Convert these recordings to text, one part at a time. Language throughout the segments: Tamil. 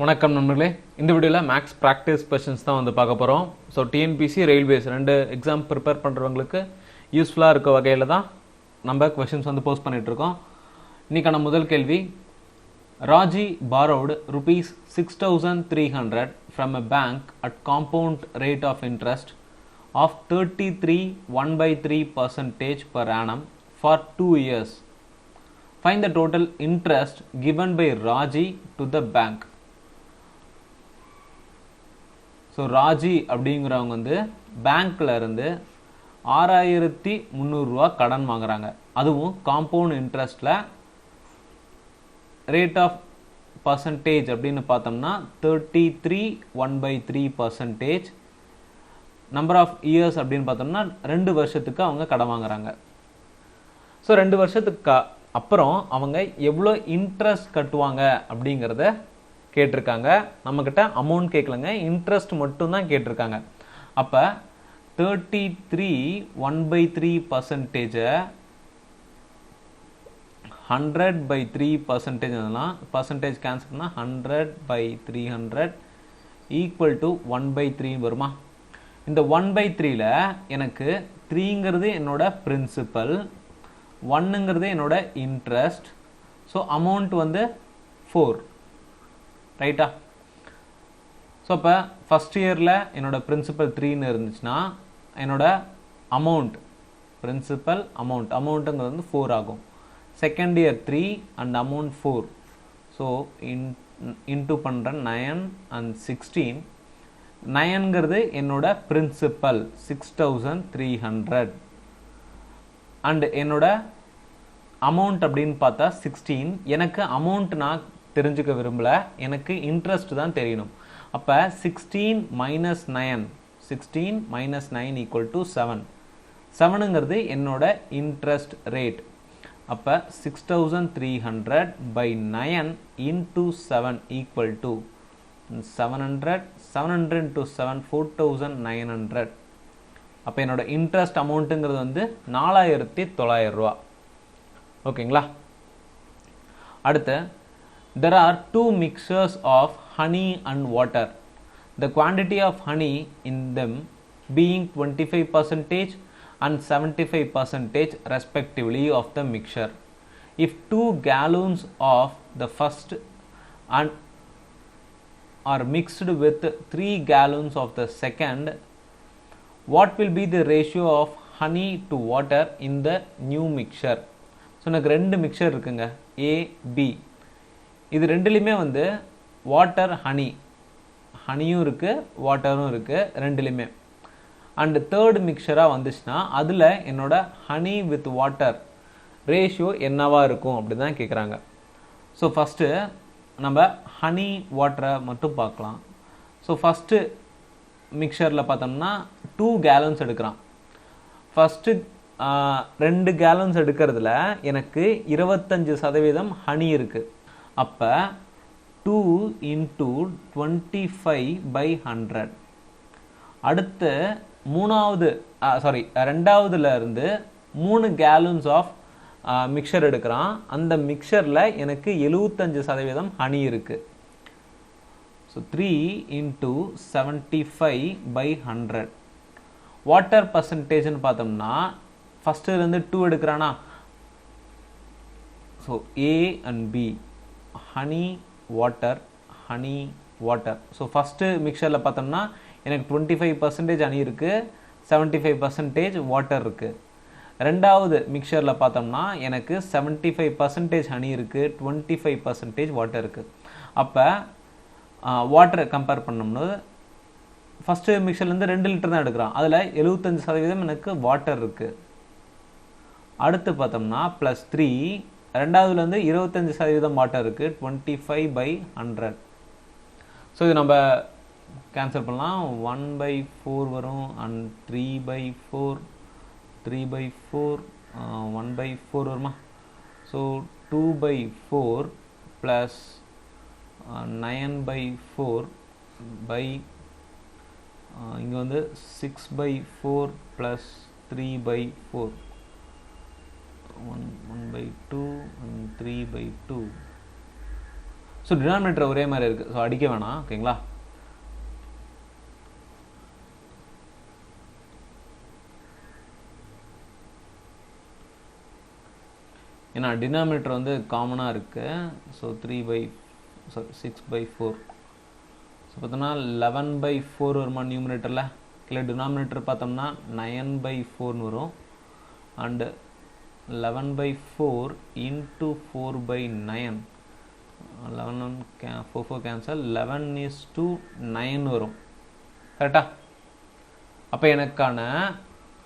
வணக்கம் நண்பர்களே, இந்த வீடியோவில் மேக்ஸ் ப்ராக்டிஸ் கொஸ்டின்ஸ் தான் வந்து பார்க்க போகிறோம். ஸோ டிஎன்பிசி ரயில்வேஸ் ரெண்டு எக்ஸாம் ப்ரிப்பேர் பண்ணுறவங்களுக்கு யூஸ்ஃபுல்லாக இருக்க வகையில் தான் நம்ம கொஸ்டின்ஸ் வந்து போஸ்ட் பண்ணிகிட்ருக்கோம். இன்றைக்கான முதல் கேள்வி, Raji borrowed rupees 6,300 from a bank at compound rate of interest of 33.1/3% per annum for 2 years. Find the total interest given by Raji to the bank. So Raji அப்படிங்கிறவங்க வந்து பேங்க்கில் இருந்து 6,300 ரூபா கடன் வாங்குறாங்க. அதுவும் காம்பவுண்ட் இன்ட்ரெஸ்டில் ரேட் ஆஃப் பர்சன்டேஜ் அப்படின்னு பார்த்தோம்னா 33.1/3%. நம்பர் ஆஃப் இயர்ஸ் அப்படின்னு பார்த்தோம்னா 2 வருஷத்துக்கு அவங்க கடன் வாங்குறாங்க. ஸோ 2 வருஷத்துக்கு அப்புறம் அவங்க எவ்வளோ இன்ட்ரெஸ்ட் கட்டுவாங்க அப்படிங்கிறத கேட்டிருக்காங்க. நம்மக்கிட்ட அமௌண்ட் கேட்கலங்க, இன்ட்ரெஸ்ட் மட்டும்தான் கேட்டிருக்காங்க. அப்போ 33.1/3% 100/3% பர்சன்டேஜ் கேன்சல் பண்ணால் 100/300 ஈக்குவல் டு 1/3 வருமா? இந்த 1/3ல் எனக்கு 3ங்கிறது என்னோட பிரின்சிபல், 1ங்கிறது என்னோட இன்ட்ரெஸ்ட். ஸோ அமௌண்ட் வந்து 4, ரைட்டா? ஸோ அப்போ ஃபஸ்ட் இயரில் என்னோட பிரின்சிபல் 3ன்னு இருந்துச்சுன்னா என்னோட அமௌண்ட் பிரின்சிபல் அமௌண்ட்டுங்கிறது வந்து 4 ஆகும். Second year 3 and amount 4. So into பண்ணுறேன் 9 and 16. 9ங்கிறது என்னோட பிரின்சிபல் 6,300 அண்ட் என்னோட அமௌண்ட் அப்படின்னு பார்த்தா 16. எனக்கு அமௌண்ட் நான் தெரிஞ்சுக்க விரும்பல, எனக்கு இன்ட்ரெஸ்ட் தான் தெரியணும். அப்போ 16 - 9 ஈக்குவல் டு 7. 7ங்கிறது என்னோட இன்ட்ரெஸ்ட் ரேட். அப்போ 6,300/9 into 7 ஈக்குவல் டு 700. 700 into 7 4,900. அப்போ என்னோட இன்ட்ரெஸ்ட் அமௌண்ட்டுங்கிறது வந்து 4,900 ரூபா. ஓகேங்களா? அடுத்து, there are 2 mixtures of honey and water. The quantity of honey in them being 25% and 75% respectively of the mixture. If 2 gallons of the first and are mixed with 3 gallons of the second, what will be the ratio of honey to water in the new mixture? So எனக்கு 2 மிக்சர் இருக்குங்க, A, B. இது ரெண்டுலேயுமே வந்து வாட்டர் ஹனியும் இருக்குது, வாட்டரும் இருக்குது ரெண்டுலேயுமே. அண்டு தேர்ட் மிக்சராக வந்துச்சுன்னா அதில் என்னோட ஹனி வித் வாட்டர் ரேஷியோ என்னவாக இருக்கும் அப்படி தான் கேட்குறாங்க. ஸோ ஃபஸ்ட்டு நம்ம ஹனி வாட்டரை மட்டும் பார்க்கலாம். ஸோ ஃபஸ்ட்டு மிக்சரில் பார்த்தோம்னா 2 gallons எடுக்கிறான். ஃபஸ்ட்டு 2 gallons எடுக்கிறதுல எனக்கு 25% ஹனி இருக்குது. அப்போ 2 into 25/100. அடுத்து ரெண்டாவதுல இருந்து 3 gallons ஆஃப் மிக்சர் எடுக்கிறான். அந்த மிக்சரில் எனக்கு 75% ஹனி இருக்குது. So 3 into 75/100. வாட்டர் பர்சன்டேஜ்னு பார்த்தோம்னா ஃபஸ்ட்டு இருந்து 2 எடுக்கிறானா. So A and B, honey water. So first மிக்சரில் பார்த்தோம்னா எனக்கு 25% ஹனி இருக்குது, 75% வாட்டர் இருக்குது. ரெண்டாவது மிக்சரில் பார்த்தோம்னா எனக்கு 75% ஹனி இருக்குது, 25% வாட்டர் இருக்குது. அப்போ வாட்டரை கம்பேர் பண்ணோம்னா ஃபஸ்ட்டு மிக்சர்லேருந்து 2 லிட்டர் தான் எடுக்கிறான், அதில் 75% எனக்கு வாட்டர் இருக்குது. அடுத்து பார்த்தோம்னா +3, ரெண்டாவதுலேருந்து 25% வாட்டர் இருக்குது, 25/100. ஸோ இது நம்ம கேன்சல் பண்ணலாம். 1/4 வரும் அண்ட் 3/4 1/4 வருமா? ஸோ 2/4 ப்ளஸ் 9/4 இங்கே வந்து 6/4 ப்ளஸ் 3/4 1/2 and 3/2. ஸோ டினாமினேட்டர் ஒரே மாதிரி இருக்குது, ஸோ அடிக்க வேணாம். ஓகேங்களா? ஏன்னா டினாமினேட்டர் வந்து காமனாக இருக்குது. ஸோ 6/4. ஸோ பார்த்தோம்னா 11/4 வருமா நியூமினேட்டரில்? இல்லை டினாமினேட்டர் பார்த்தோம்னா 9/4 வரும். And 11/4 into 4/9. 11 4 கேன்சல், 11:9 வரும். கரெக்டா? அப்போ எனக்கான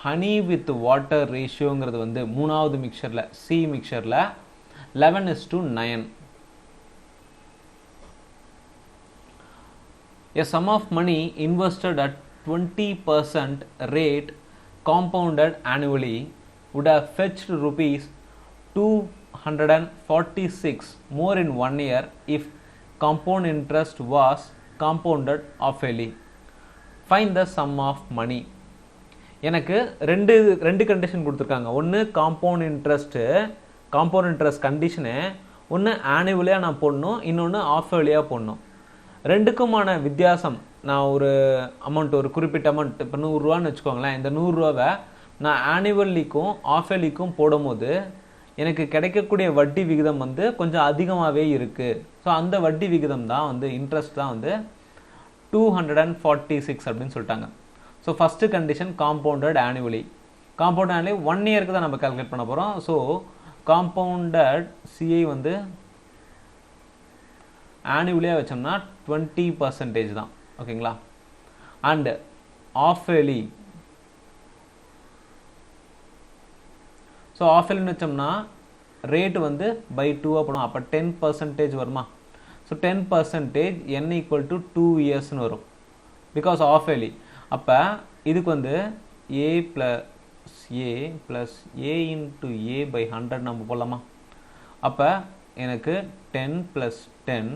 ஹனி வித் வாட்டர் ரேஷியோங்கிறது வந்து மூணாவது மிக்சரில், C மிக்சரில் 11:9. A sum of money invested at 20% rate compounded annually would have fetched rupees 246 more in 1 year if compound interest was compounded half-yearly. Find the sum of money. எனக்கு ரெண்டு கண்டிஷன் கொடுத்துருக்காங்க. ஒன்று காம்பவுண்ட் இன்ட்ரெஸ்ட் கண்டிஷனு, ஒன்று ஆனுவலியாக நான் போடணும், இன்னொன்று ஆஃப் இயர்லியாக போடணும். ரெண்டுக்குமான வித்தியாசம், நான் ஒரு அமௌண்ட், ஒரு குறிப்பிட்ட அமௌண்ட், இப்போ 100 ரூபான்னு வச்சுக்கோங்களேன். இந்த 100 ரூபாவை நான் ஆனுவல்லிக்கும் ஆஃப் இயர்லிக்கும் போடும்போது எனக்கு கிடைக்கக்கூடிய வட்டி விகிதம் வந்து கொஞ்சம் அதிகமாகவே இருக்குது. ஸோ அந்த வட்டி விகிதம் தான் வந்து இன்ட்ரெஸ்ட் தான் வந்து 246 அப்படின்னு சொல்லிட்டாங்க. So first condition compounded annually. Compound annually 1 இயருக்கு தான் நம்ம கால்குலேட் பண்ண போகிறோம். ஸோ காம்பவுண்டட் சிஐ வந்து ஆனுவலியாக வச்சோம்னா 20% தான். ஓகேங்களா? And half yearly, so half இயர்லின்னு வச்சோம்னா ரேட்டு வந்து பை 2 போடும். அப்போ 10% வருமா? ஸோ 10% n = 2 இயர்ஸ்னு வரும், பிகாஸ் ஆஃப் இயர்லி. அப்போ இதுக்கு வந்து a + a into a/100 நம்ம போடலாமா? அப்போ எனக்கு 10 + 10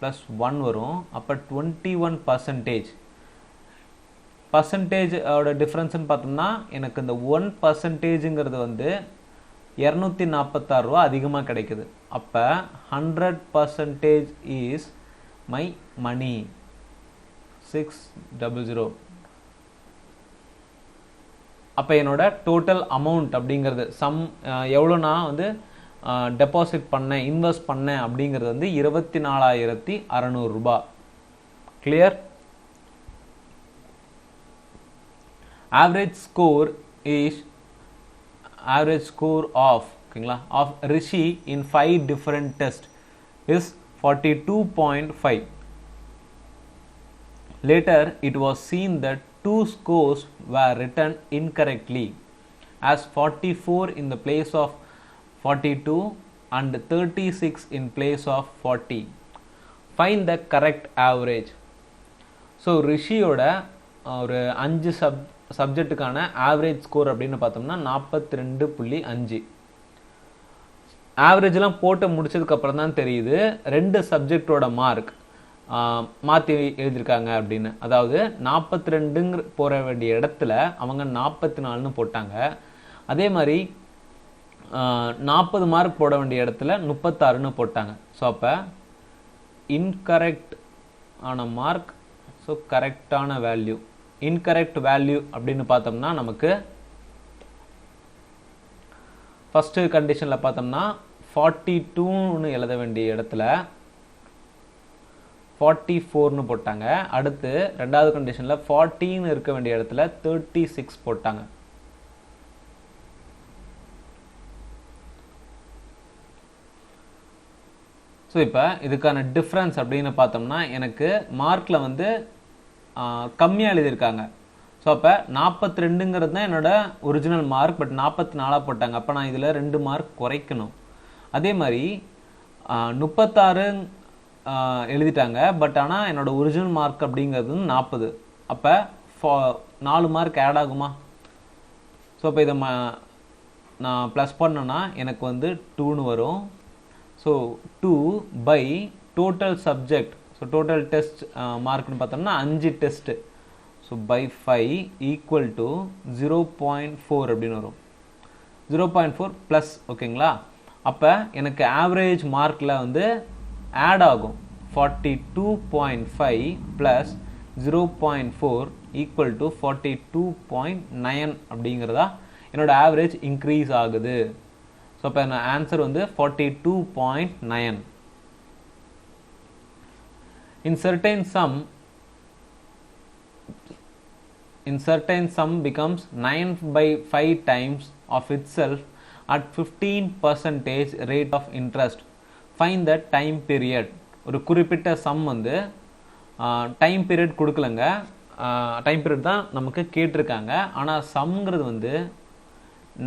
+ 1 வரும். அப்போ 21%. பர்சன்டேஜோட டிஃப்ரென்ஸ்ன்னு பார்த்தோம்னா எனக்கு இந்த 1%ங்கிறது வந்து 246 ரூபா அதிகமாக கிடைக்குது. அப்போ 100% இஸ் மை மணி. 600. அப்போ என்னோட டோட்டல் அமௌண்ட் அப்படிங்கிறது சம் எவ்வளோ நான் வந்து டெபாசிட் பண்ணேன், இன்வெஸ்ட் பண்ணேன் அப்படிங்கிறது வந்து 24,600 ரூபாய். கிளியர்? ஆவரேஜ் ஸ்கோர் ஆஃப், ஓகேங்களா, of Rishi in 5 different tests is 42.5. Later, it was seen that 2 scores were written incorrectly as 44 in the place of 42 and 36 in place of 40. Find the correct average. So ரிஷியோட ஒரு 5 சப்ஜெக்டுக்கான ஆவரேஜ் ஸ்கோர் அப்படின்னு பார்த்தோம்னா 42.5. ஆவரேஜ்லாம் போட்டு முடிச்சதுக்கப்புறம் தான் தெரியுது 2 சப்ஜெக்டோட மார்க் மாற்றி எழுதியிருக்காங்க அப்படின்னு. அதாவது 42 போட வேண்டிய இடத்துல அவங்க 44ன்னு போட்டாங்க. அதே மாதிரி 40 மார்க் போட வேண்டிய இடத்துல 36ன்னு போட்டாங்க. ஸோ அப்போ இன்கரெக்ட் ஆன மார்க், ஸோ கரெக்டான வேல்யூ. இன்கரெக்ட் வேல்யூ அப்படின்னு பார்த்தோம்னா நமக்கு ஃபஸ்ட்டு கண்டிஷனில் பார்த்தோம்னா 42ன்னு எழுத வேண்டிய இடத்துல 44ன்னு போட்டாங்க. அடுத்து ரெண்டாவது கண்டிஷனில் 40ன்னு இருக்க வேண்டிய இடத்துல 36 போட்டாங்க. ஸோ இப்போ இதுக்கான டிஃப்ரென்ஸ் அப்படின்னு பார்த்தோம்னா எனக்கு மார்க்கில் வந்து கம்மியாக எழுதியிருக்காங்க. ஸோ அப்போ 42ங்கிறது தான் என்னோட ஒரிஜினல் மார்க், பட் 44 போட்டாங்க. அப்போ நான் இதில் 2 மார்க் குறைக்கணும். அதே மாதிரி 36 எழுதிட்டாங்க, பட் ஆனால் என்னோட ஒரிஜினல் மார்க் அப்படிங்கிறது 40. அப்போ 4 மார்க் ஆட் ஆகுமா? ஸோ இப்போ இதை நான் ப்ளஸ் பண்ணேன்னா எனக்கு வந்து 2ன்னு வரும். So 2 by total subject, so total test மார்க்னு பார்த்தோம்னா 5 test. So by 5 equal to 0.4 அப்படின்னு வரும். 0.4 ப்ளஸ், ஓகேங்களா? அப்போ எனக்கு ஆவரேஜ் மார்க்கில் வந்து ஆட் ஆகும். 42.5 ப்ளஸ் 0.4 ஈக்குவல் டு 42.9 அப்படிங்கிறதா என்னோட ஆவரேஜ் இன்க்ரீஸ் ஆகுது. ஸோ இப்போ என்ன ஆன்சர் வந்து 42.9. In certain sum becomes 9/5 times of itself at 15% rate of interest. Find the time period. ஒரு குறிப்பிட்ட சம் வந்து டைம் பீரியட் கொடுக்கலங்க, டைம் பீரியட் தான் நமக்கு கேட்டிருக்காங்க. ஆனால் சம்ங்கிறது வந்து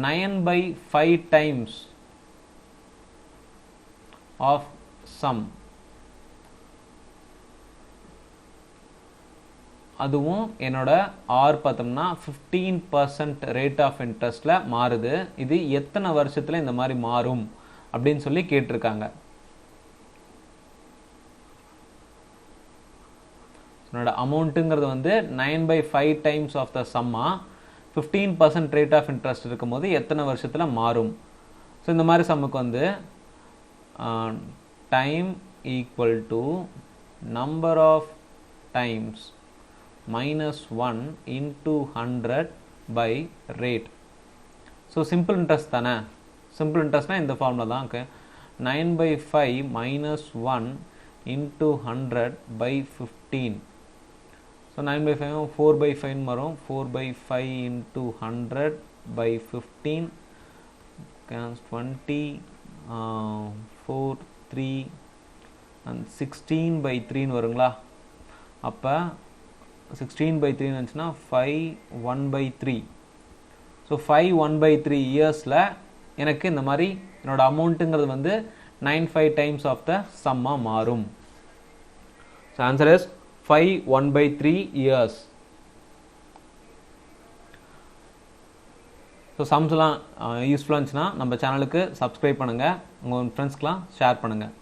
9/5 times of sum. அதுவும் என்னோட ஆர் பார்த்தோம்னா 15% ரேட் ஆஃப் இன்ட்ரெஸ்ட்ல மாறுது. இது எத்தனை வருஷத்துல இந்த மாதிரி மாறும் அப்படின்னு சொல்லி கேட்டிருக்காங்க. என்னோட அமௌண்ட்டுங்கிறது வந்து 9/5 times ஆஃப் த சம்மா 15% ரேட் ஆஃப் இன்ட்ரெஸ்ட் இருக்கும்போது எத்தனை வருஷத்துல மாறும். ஸோ இந்த மாதிரி சம்முக்கு வந்து time equal to number of times -1 into 100 by rate. So simple interest தானே. சிம்பிள் இன்ட்ரெஸ்ட்னா இந்த ஃபார்முலா தான். Okay, 9/5 -1 into 100 by 15. ஸோ 9/5 4/5 வரும். 4/5 into 100 by 15 20 4 3 and 16/3 வருங்களா. அப்போ 16/3 வந்துச்சுன்னா 5 1/3. ஸோ 5 1/3 இயர்ஸில் எனக்கு இந்த மாதிரி என்னோட அமௌண்ட்டுங்கிறது வந்து 9/5 times ஆஃப் த சம்மாக மாறும். So answer is 5 1/3 years. So சம்ஸ்லாம் யூஸ்ஃபுல்லாக இருந்துச்சுன்னா நம்ம சேனலுக்கு சப்ஸ்கிரைப் பண்ணுங்கள், உங்கள் ஃப்ரெண்ட்ஸ்க்கெலாம் ஷேர் பண்ணுங்கள்.